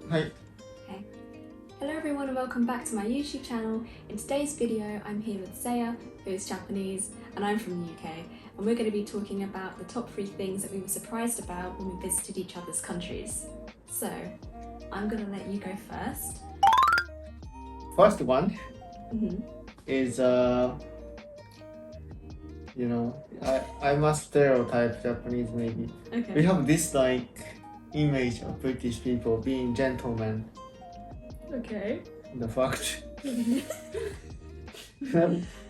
Hi. Okay. Hello everyone and welcome back to my YouTube channel. In today's video I'm here with Seiya, who is Japanese, and I'm from the UK, and we're going to be talking about the top 3 things that we were surprised about when we visited each other's countries. So, I'm going to let you go first. First one is I must stereotype Japanese maybe. Okay. We have this image of British people being gentlemen. Okay. The fact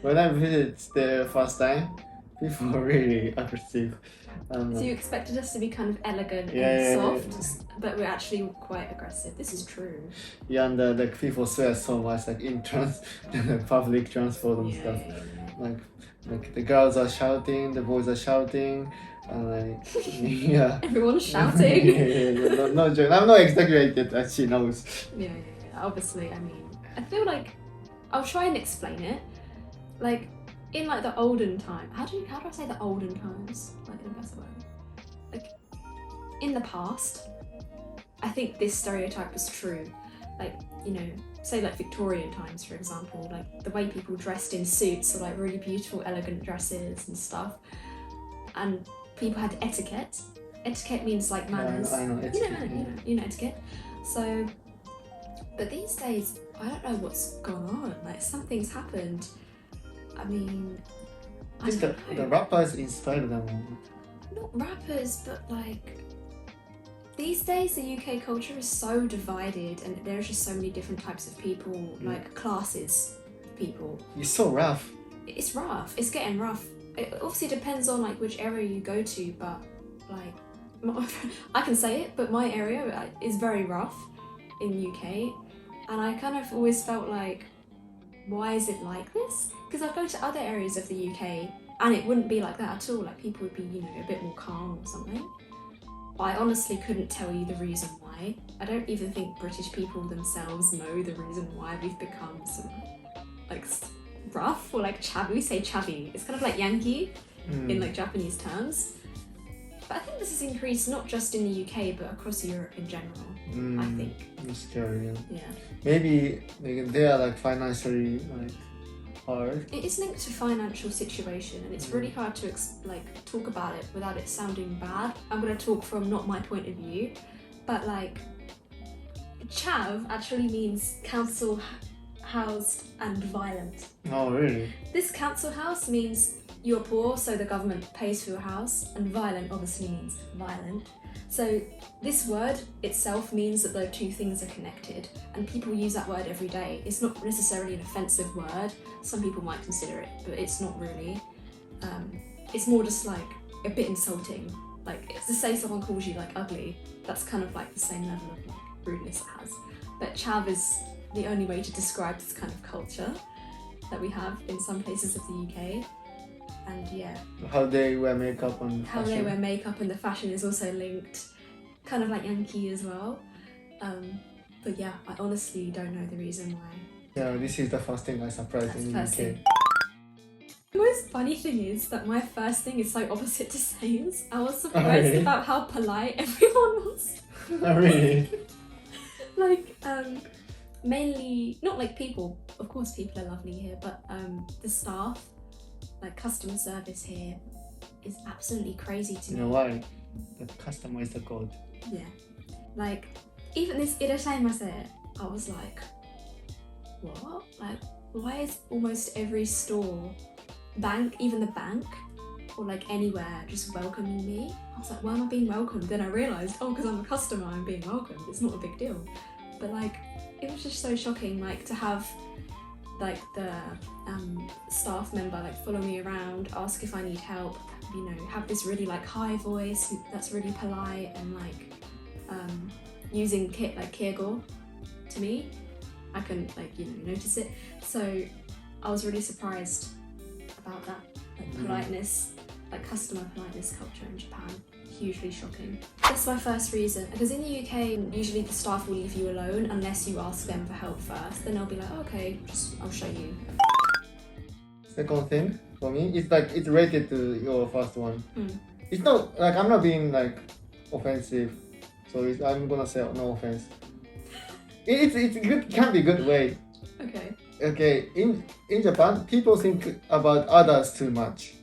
when I visited the first time, people were really aggressive. So you expected us to be kind of elegant Yeah, and soft, but we're actually quite aggressive. This is true. Yeah, and people swear so much in public transport and stuff. Like the girls are shouting, the boys are shouting, and yeah. Everyone's shouting. No joke. I'm not exaggerated, as she knows. Yeah. Obviously, I mean, I feel like I'll try and explain it. Like in the olden time, how do I say the olden times? Like in the best way. Like in the past, I think this stereotype was true. Say Victorian times, for example, the way people dressed in suits or really beautiful, elegant dresses and stuff, and people had etiquette. Etiquette means manners. I know etiquette. You know etiquette. So, but these days, I don't know what's gone on. Something's happened. I mean, I think the rappers inspired them. Not rappers, but these days the UK culture is so divided, and there's just so many different types of people, classes of people. It's so rough. It's rough. It's getting rough. It obviously depends on which area you go to, but I can say it, but my area is very rough in UK, and I kind of always felt why is it like this? Because I go to other areas of the UK and it wouldn't be like that at all. People would be, a bit more calm or something. I honestly couldn't tell you the reason why. I don't even think British people themselves know the reason why we've become so rough or chavvy. We say chavvy. It's kind of like Yankee in Japanese terms. But I think this has increased not just in the UK but across Europe in general. I think. It's scary. Yeah. Maybe they are financially hard. It is linked to financial situation, and it's really hard to talk about it without it sounding bad. I'm going to talk from not my point of view, but chav actually means council housed and violent. Oh really? This council house means you're poor, so the government pays for your house, and violent obviously means violent. So this word itself means that the two things are connected, and people use that word every day. It's not necessarily an offensive word. Some people might consider it, but it's not really. It's more just a bit insulting. To say someone calls you ugly, that's kind of the same level of rudeness it has. But chav is the only way to describe this kind of culture that we have in some places of the UK. And yeah, how they wear makeup and how fashion. They wear makeup, and the fashion is also linked, kind of like Yankee as well. But yeah, I honestly don't know the reason why. Yeah, this is the first thing I surprised in the UK. The most funny thing is that my first thing is so opposite to Same's. I was surprised about how polite everyone was. Oh really? Mainly, not people, of course people are lovely here, but the staff, customer service here is absolutely crazy to me. You know why? The customer is the god. Yeah. Even this irashaimase, I was what? Why is almost every store, even the bank, or anywhere just welcoming me? I was why am I being welcomed? Then I realised, because I'm a customer, I'm being welcomed. It's not a big deal. But it was just so shocking, to have the staff member follow me around, ask if I need help, have this really high voice that's really polite, and using keigo to me. I can notice it. So I was really surprised about that politeness, customer politeness culture in Japan. Hugely shocking. That's my first reason, because in the UK usually the staff will leave you alone unless you ask them for help first. Then they'll be okay, I'll show you. Second thing for me, it's related to your first one. It's not I'm not being offensive, so I'm gonna say no offense. it's good, can be good way. Okay. Okay, in Japan, people think about others too much,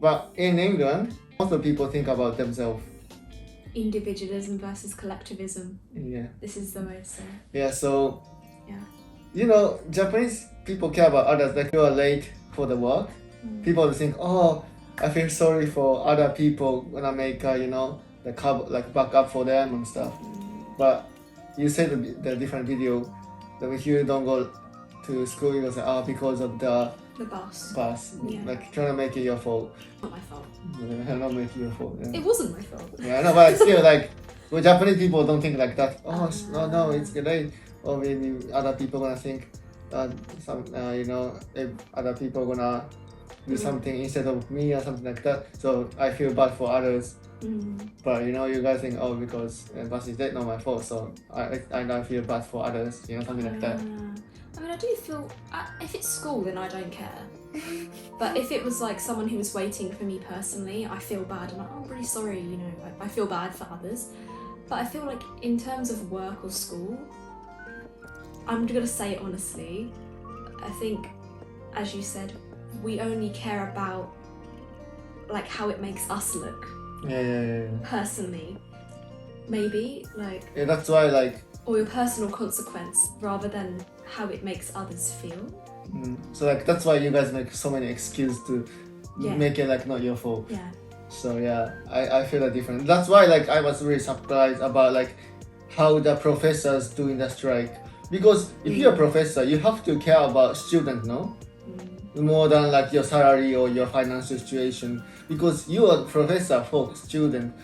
but in England, most of people think about themselves. Individualism versus collectivism. Yeah. This is the way to say it. Yeah. So. Yeah. You know, Japanese people care about others. Like you are late for the work, people will think, oh, I feel sorry for other people when I make you know, the cover like backup for them and stuff. But you say the different video that if you don't go to school, you will say, oh, because of the bus. Yeah. Like trying to make it your fault. Not my fault. Yeah, not make it your fault. Yeah. It wasn't my fault. Yeah, I know, but still, like, well, Japanese people don't think like that. Oh, no, it's late. Or maybe other people gonna think you know, if other people gonna do something instead of me or something like that. So I feel bad for others. But you know, you guys think, oh, because bus is late, not my fault. So I don't feel bad for others. You know, something like that. I mean, I do feel if it's school, then I don't care. But if it was like someone who was waiting for me personally, I feel bad and I'm really sorry. You know, I feel bad for others. But I feel like in terms of work or school, I'm gonna say it honestly, I think, as you said, we only care about like how it makes us look. Yeah. Personally, maybe like. Yeah, that's why like. Or your personal consequence rather than how it makes others feel. So like that's why you guys make so many excuses to make it like not your fault. Yeah. So yeah, I feel that different. That's why like I was really surprised about like how the professors doing the strike. Because if you're a professor, you have to care about students, no? More than like your salary or your financial situation. Because you are a professor for student.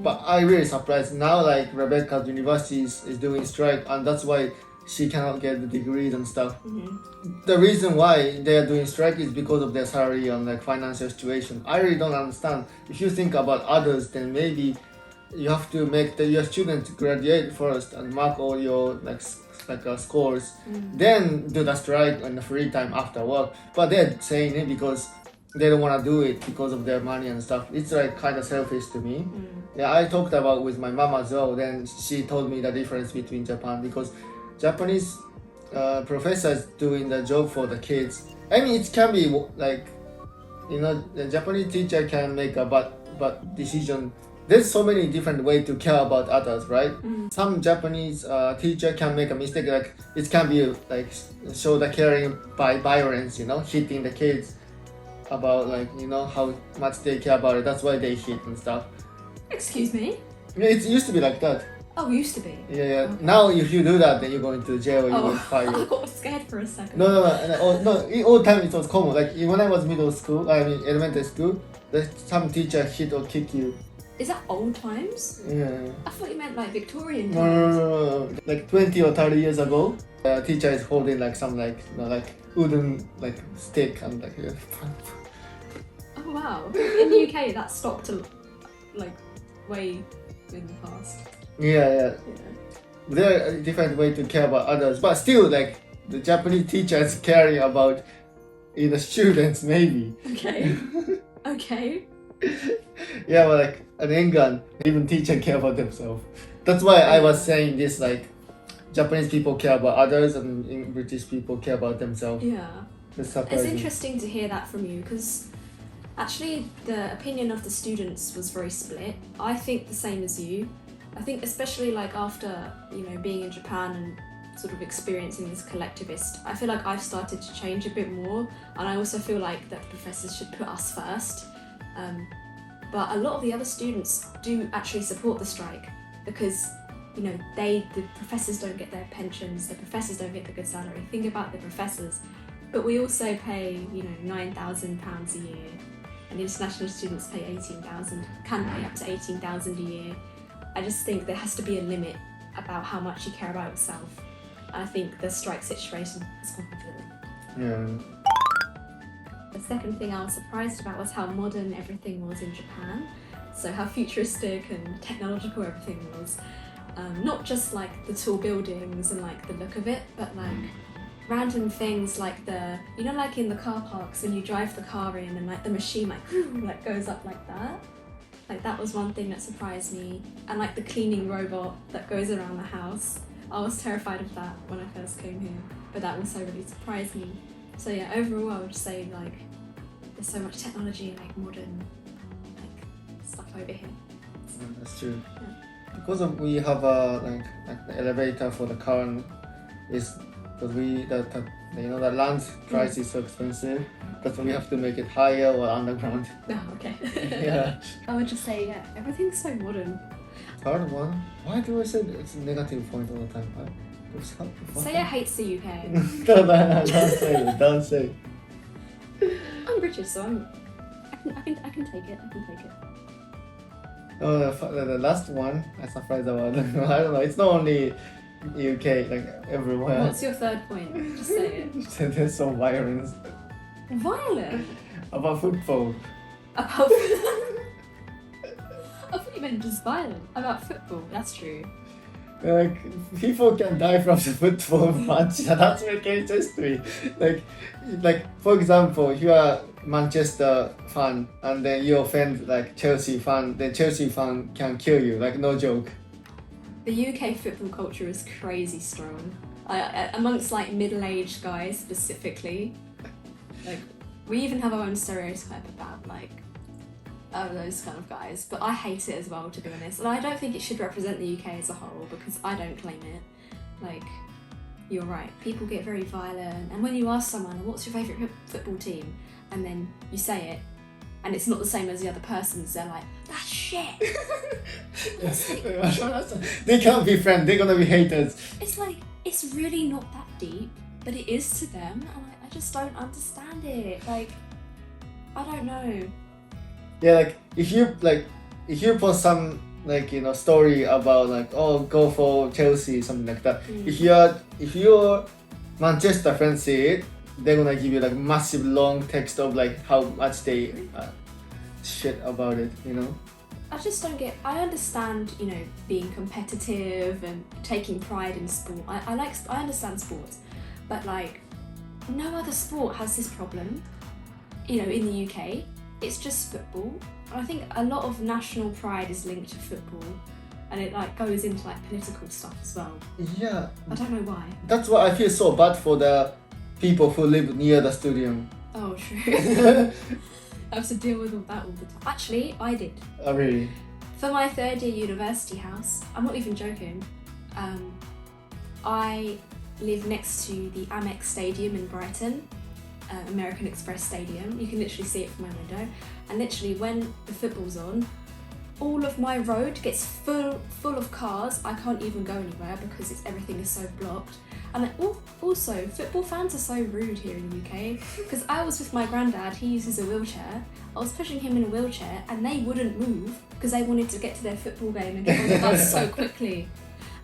But I really surprised now like Rebecca's university is doing strike and that's why she cannot get the degrees and stuff. The reason why they are doing strike is because of their salary and like financial situation. I really don't understand. If you think about others, then maybe you have to make your students graduate first and mark all your scores, then do the strike on the free time after work. But they're saying it because they don't want to do it because of their money and stuff. It's like kind of selfish to me. Yeah, I talked about with my mom as well. Then she told me the difference between Japan because Japanese professors doing the job for the kids. I mean, it can be like, you know, the Japanese teacher can make a bad decision. There's so many different ways to care about others, right? Some Japanese teacher can make a mistake, like it can be like show the caring by violence, you know, hitting the kids about like, you know, how much they care about it. That's why they hit and stuff. Excuse me? Yeah, it used to be like that. Oh, used to be? Yeah. Okay. Now if you do that, then you're going to jail or you will fired. I got scared for a second. No. All the time it was common. Like when I was middle school, I mean elementary school, some teacher hit or kick you. Is that old times? Yeah. I thought you meant like Victorian No. times. Like 20 or 30 years ago, a teacher is holding like some like, you know, like wooden like stick and like. Oh wow! In the UK, that stopped like way in the past. Yeah. There are different way to care about others, but still like the Japanese teachers caring about the students maybe. Okay. Okay. Yeah, but like in England, even teachers care about themselves. That's why I was saying this, like Japanese people care about others and British people care about themselves. Yeah. It's surprising. It's interesting to hear that from you because actually the opinion of the students was very split. I think the same as you. I think especially like after, you know, being in Japan and sort of experiencing this collectivist, I feel like I've started to change a bit more, and I also feel like that professors should put us first. But a lot of the other students do actually support the strike because, you know, the professors don't get their pensions, the professors don't get the good salary. Think about the professors. But we also pay, you know, £9,000 a year, and international students pay can pay up to 18,000 a year. I just think there has to be a limit about how much you care about yourself. And I think the strike situation has gone completely. Yeah. The second thing I was surprised about was how modern everything was in Japan. So how futuristic and technological everything was. Not just like the tall buildings and like the look of it, but like random things like you know, like in the car parks when you drive the car in and like the machine like goes up like that. Like that was one thing that surprised me. And like the cleaning robot that goes around the house. I was terrified of that when I first came here, but that also really surprised me. So yeah, overall I would say like there's so much technology and like modern like stuff over here. That's true. Yeah. Because we have a like the elevator for the car, and is because the land price is so expensive. That's why we have to make it higher or underground. Oh, okay. Yeah. I would just say yeah, everything's so modern. Third one. Why do I say it's a negative point all the time? Seiya hates the UK. No, don't say it. Don't say it. I'm British, so I can take it. I can take it. Oh, the last one, I'm surprised about. I don't know. It's not only UK, like everywhere. What's your third point? Just say it. There's some violence Violent. about football. About. I thought you meant just violent. About football. That's true. Like people can die from the football match. That's making history. Like for example, if you are Manchester fan and then you offend like Chelsea fan, then Chelsea fan can kill you. Like no joke. The UK football culture is crazy strong. Amongst like middle-aged guys specifically. Like we even have our own stereotype about like those kind of guys, but I hate it as well, to be honest. And I don't think it should represent the UK as a whole because I don't claim it. Like, you're right, people get very violent, and when you ask someone, what's your favourite football team? And then you say it, and it's not the same as the other person's, they're like, that's shit! They can't be friends, they're gonna be haters. It's like, it's really not that deep, but it is to them, and I just don't understand it. Like, I don't know. Yeah, like if you post some like story about like go for Chelsea, something like that. If your Manchester friends see it, they're gonna give you like massive long text of like how much they shit about it. I just don't get. I understand being competitive and taking pride in sport. I understand sports, but like no other sport has this problem. In the UK. It's just football. I think a lot of national pride is linked to football, and it like goes into like political stuff as well. Yeah. I don't know why. That's why I feel so bad for the people who live near the stadium. Oh, true. I have to deal with all that all the time. Actually, I did. Oh, really? For my third year university house, I'm not even joking. I live next to the Amex Stadium in Brighton. American Express Stadium. You can literally see it from my window, and literally when the football's on, all of my road gets full of cars. I can't even go anywhere because everything is so blocked. And also, football fans are so rude here in the UK because I was with my granddad, he uses a wheelchair. I was pushing him in a wheelchair and they wouldn't move because they wanted to get to their football game and get on the bus so quickly.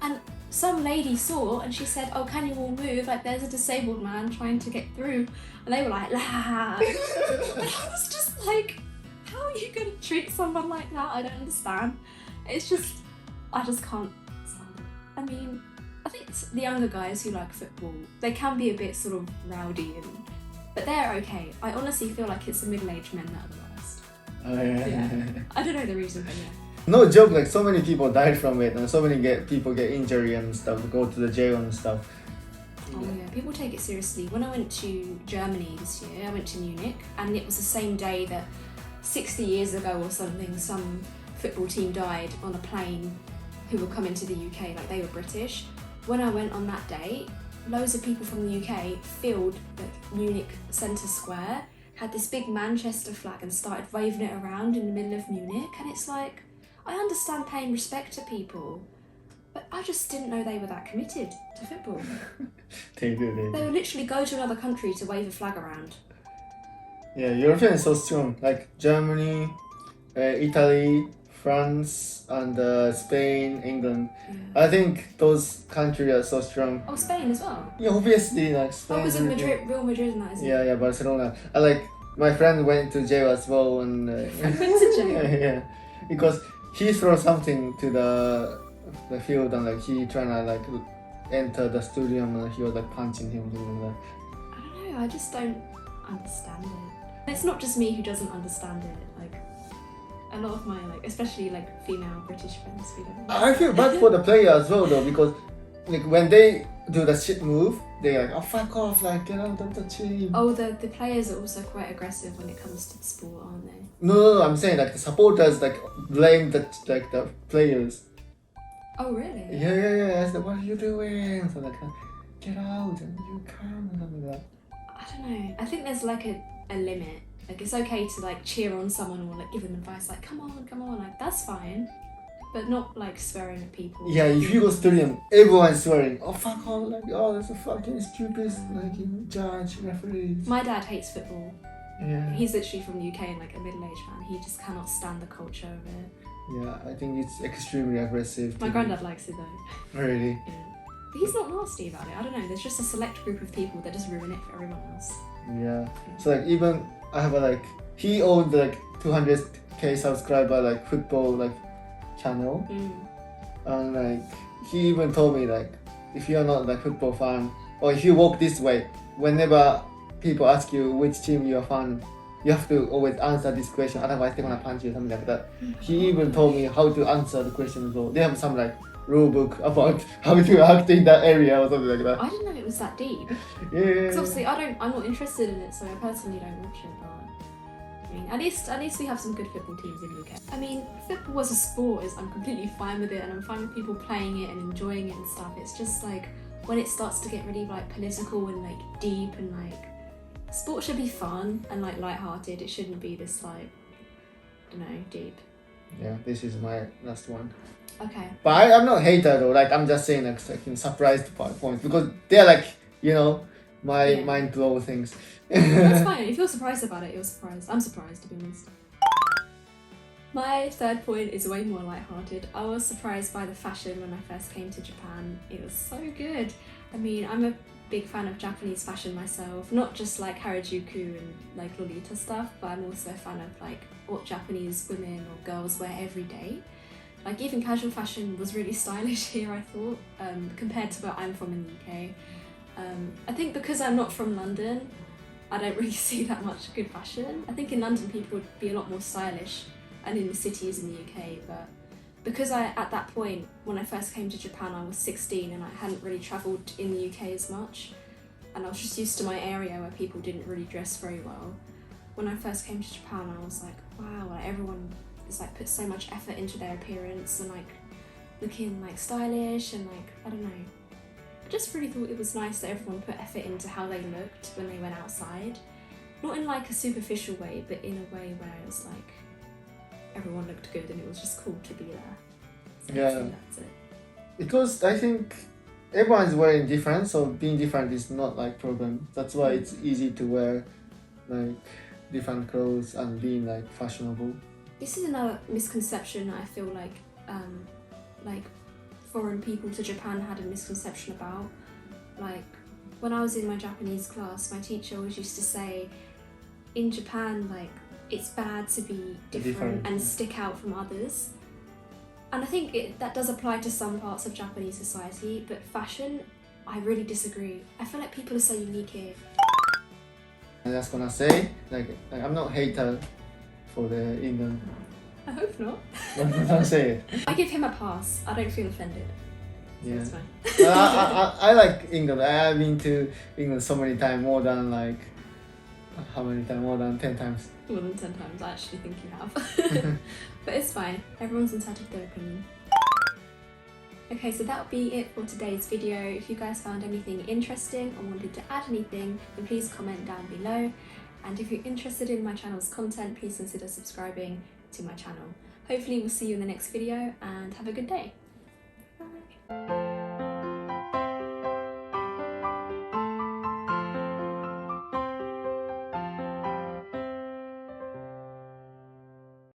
And some lady saw and she said, oh, can you all move? Like, there's a disabled man trying to get through. And they were like, la. And I was just like, how are you going to treat someone like that? I don't understand. It's just, I just can't stand it. I mean, I think it's the younger guys who like football, they can be a bit sort of rowdy, but they're okay. I honestly feel like it's the middle-aged men that are the worst. Oh, yeah. Yeah. I don't know the reason, but yeah. No joke, like so many people died from it, and so many people get injury and stuff, go to the jail and stuff. Oh yeah, people take it seriously. When I went to Germany this year, I went to Munich, and it was the same day that 60 years ago or something, some football team died on a plane who were coming to the UK, like they were British. When I went on that day, loads of people from the UK filled the Munich centre square, had this big Manchester flag and started waving it around in the middle of Munich, and it's like, I understand paying respect to people, but I just didn't know they were that committed to football. They They would literally go to another country to wave a flag around. Yeah, European is so strong. Like Germany, Italy, France, and Spain, England. Yeah. I think those countries are so strong. Oh, Spain as well? Yeah, obviously, like Spain. Oh, was it Madrid, Real Madrid and that, isn't it? Yeah, Barcelona. And like my friend went to jail as well, and Went to jail? yeah, because he threw something to the field, and like he trying to like enter the stadium, and he was like punching him, something like that. I don't know, I just don't understand it. It's not just me who doesn't understand it, like a lot of my, like, especially like female British friends, we don't. I feel bad for the player as well though, because like when they do the shit move, they're like, oh fuck off, like get out of the team. Oh, the players are also quite aggressive when it comes to the sport, aren't they? No, I'm saying like the supporters like blame the players. Oh, really? Yeah. It's like, what are you doing? So like, get out and you come and something like that. I don't know. I think there's like a limit. Like it's okay to like cheer on someone or like give them advice, like come on, like that's fine, but not like swearing at people. Yeah, if you go stadium, everyone's swearing. Oh fuck off! Like oh, that's a fucking stupid like judge referees. My dad hates football. Yeah. He's literally from the UK and like a middle-aged man. He just cannot stand the culture of it. Yeah, I think it's extremely aggressive. My granddad likes it though. Really? Yeah. But he's not nasty about it. I don't know. There's just a select group of people that just ruin it for everyone else. Yeah. So like even I have a like he owned like 200k subscriber like football like channel, and like he even told me like if you're not like football fan or if you walk this way, whenever people ask you which team you're a fan, you have to always answer this question, otherwise they're gonna punch you or something like that. He even told me how to answer the question as well. They have some like rule book about how to act in that area or something like that. I didn't know it was that deep. Yeah. Because obviously I'm not interested in it, so I personally don't watch it. But I mean, at least we have some good football teams in the UK. I mean, football as a sport I'm completely fine with it, and I'm fine with people playing it and enjoying it and stuff. It's just like when it starts to get really like political and like deep and like sport should be fun and like light-hearted. It shouldn't be this like I don't know, deep. Yeah, this is my last one. Okay. But I'm not hater though. Like I'm just saying like surprised points because they're like my mind blow things. That's fine. If you're surprised about it, you're surprised. I'm surprised, to be honest. My third point is way more lighthearted. I was surprised by the fashion when I first came to Japan. It was so good. I mean, I'm a big fan of Japanese fashion myself. Not just like Harajuku and like Lolita stuff, but I'm also a fan of like what Japanese women or girls wear every day. Like even casual fashion was really stylish here, I thought, compared to where I'm from in the UK. I think because I'm not from London, I don't really see that much good fashion. I think in London people would be a lot more stylish and in the cities in the UK, but because at that point, when I first came to Japan, I was 16 and I hadn't really travelled in the UK as much, and I was just used to my area where people didn't really dress very well. When I first came to Japan, I was like, wow, like everyone is like put so much effort into their appearance and like looking like stylish and like, I don't know. I just really thought it was nice that everyone put effort into how they looked when they went outside. Not in like a superficial way, but in a way where it was like everyone looked good and it was just cool to be there. So Yeah. I think that's it. Because I think everyone's wearing different, so being different is not like problem. That's why it's easy to wear like different clothes and being like fashionable. This is another misconception I feel like foreign people to Japan had a misconception about. Like when I was in my Japanese class, my teacher always used to say, in Japan, like it's bad to be different and stick out from others. And I think that does apply to some parts of Japanese society, but fashion, I really disagree. I feel like people are so unique here. I'm just gonna say, like I'm not hater for the England. I hope not. Don't say it. I give him a pass. I don't feel offended. So Yeah. it's fine. I like England. I've been to England so many times, more than like how many times? More than 10 times. More than 10 times, I actually think you have. But it's fine. Everyone's entitled to their opinion. Okay, so that'll be it for today's video. If you guys found anything interesting or wanted to add anything, then please comment down below. And if you're interested in my channel's content, please consider subscribing to my channel. Hopefully we'll see you in the next video and have a good day. Bye.